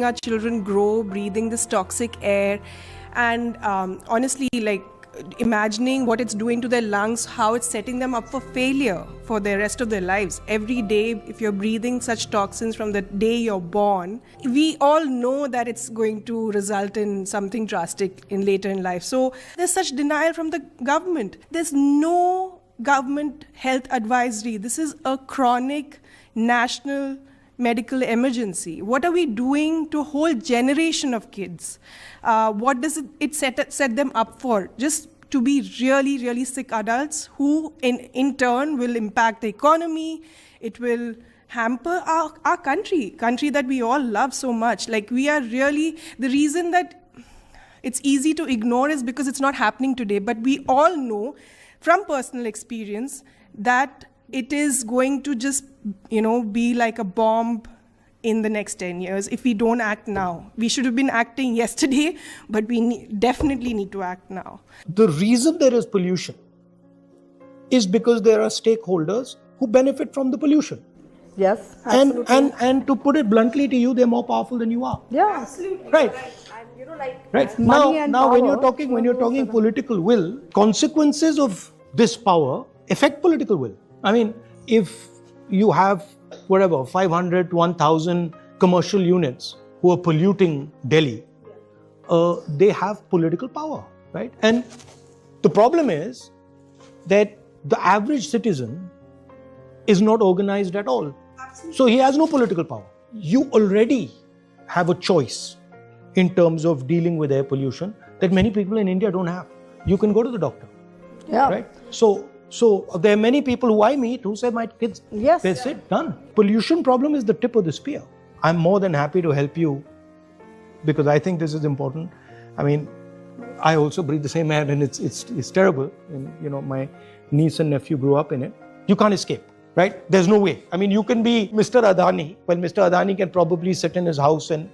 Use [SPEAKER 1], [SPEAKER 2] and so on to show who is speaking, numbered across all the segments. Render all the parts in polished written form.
[SPEAKER 1] watching our children grow, breathing this toxic air, and honestly, like, imagining what it's doing to their lungs, how it's setting them up for failure for the rest of their lives. Every day, if you're breathing such toxins from the day you're born, we all know that it's going to result in something drastic in later in life. So there's such denial from the government. There's no government health advisory. This is a chronic national medical emergency. What are we doing to a whole generation of kids? What does it set them up for? Just to be really, really sick adults who in turn will impact the economy. It will hamper our country that we all love so much. Like, we are really, the reason that it's easy to ignore is because it's not happening today. But we all know from personal experience that it is going to just, be like a bomb in the next 10 years if we don't act now. We should have been acting yesterday, but we definitely need to act now.
[SPEAKER 2] The reason there is pollution is because there are stakeholders who benefit from the pollution.
[SPEAKER 3] Yes, absolutely.
[SPEAKER 2] And to put it bluntly to you, they're more powerful than you are.
[SPEAKER 3] Yeah, absolutely.
[SPEAKER 2] Right. Right. Now, when you're talking political will, consequences of this power affect political will. I mean, if you have 500 to 1,000 commercial units who are polluting Delhi, they have political power, right? And the problem is that the average citizen is not organized at all. Absolutely. So he has no political power. You already have a choice in terms of dealing with air pollution that many people in India don't have. You can go to the doctor, right? So there are many people who I meet who say, my kids, they sit, done. Pollution problem is the tip of the spear. I'm more than happy to help you because I think this is important. I mean, I also breathe the same air and it's terrible. And my niece and nephew grew up in it. You can't escape, right? There's no way. I mean, you can be Mr. Adani. Well, Mr. Adani can probably sit in his house and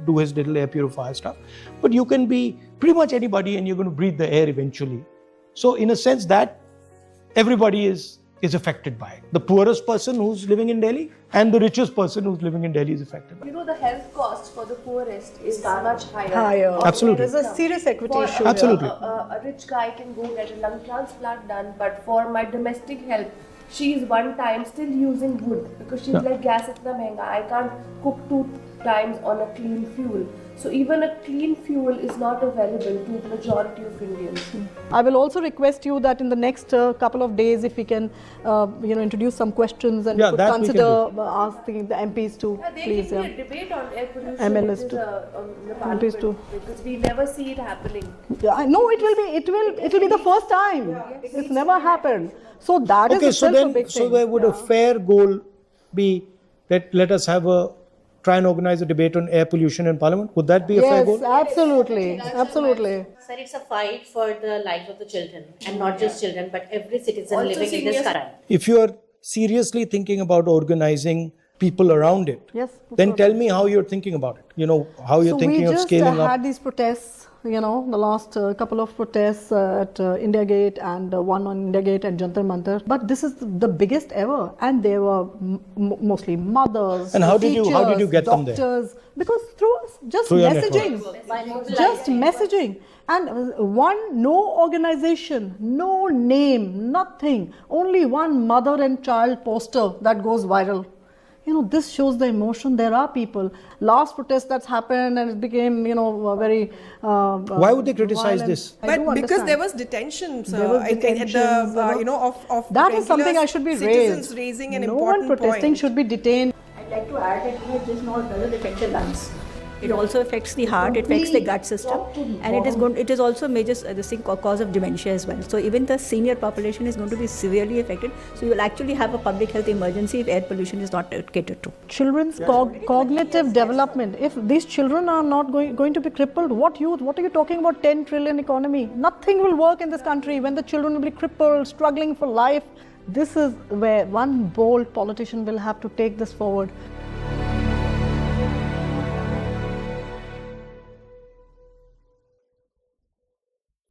[SPEAKER 2] do his little air purifier stuff. But you can be pretty much anybody and you're going to breathe the air eventually. So in a sense that everybody is affected by it. The poorest person who's living in Delhi and the richest person who's living in Delhi is affected by it.
[SPEAKER 4] The health cost for the poorest is much higher.
[SPEAKER 2] Absolutely.
[SPEAKER 3] There's a serious equity issue.
[SPEAKER 2] Absolutely.
[SPEAKER 4] A rich guy can go get a lung transplant done, but for my domestic help, she is one time still using wood because she's like, gas itna mehenga, I can't cook 2 times on a clean fuel. So even a clean fuel is not available to the majority of Indians.
[SPEAKER 3] I will also request you that in the next couple of days, if we can, introduce some questions and consider asking the MPs to please.
[SPEAKER 4] There can be a debate on air pollution.
[SPEAKER 3] MLs too.
[SPEAKER 4] On the parliament, because we never see it happening.
[SPEAKER 3] Yeah, no, it will be the first time. It's never happened. So that is itself a big thing.
[SPEAKER 2] So there would a fair goal be that let us try and organize a debate on air pollution in Parliament? Would that be a fair goal?
[SPEAKER 3] Yes, absolutely.
[SPEAKER 5] Sir, it's a fight for the lives of the children, and not just children, but every citizen also living in this country.
[SPEAKER 2] If you are seriously thinking about organizing people around it, then tell me how you're thinking about it. How you're thinking of scaling up.
[SPEAKER 3] We just had these protests, the last couple of protests at India Gate and one on India Gate and Jantar Mantar. But this is the biggest ever, and there were mostly mothers,
[SPEAKER 2] and how
[SPEAKER 3] teachers,
[SPEAKER 2] did you get
[SPEAKER 3] doctors,
[SPEAKER 2] them there?
[SPEAKER 3] Because through messaging, and no organization, no name, nothing, only one mother and child poster that goes viral. This shows the emotion. There are people. Last protest that's happened and it became, very.
[SPEAKER 2] Why would they criticize
[SPEAKER 3] violent.
[SPEAKER 2] this?
[SPEAKER 1] But because there was detention, of
[SPEAKER 3] that is something I should be
[SPEAKER 1] citizens raising an important point.
[SPEAKER 3] No one protesting should be detained.
[SPEAKER 6] I'd like to add that it just not doesn't affect the lungs. It also affects the heart, it affects the gut system, and it is also a major cause of dementia as well. So even the senior population is going to be severely affected. So you will actually have a public health emergency if air pollution is not catered to.
[SPEAKER 3] Children's cognitive development. If these children are not going to be crippled, what are you talking about 10 trillion economy? Nothing will work in this country when the children will be crippled, struggling for life. This is where one bold politician will have to take this forward.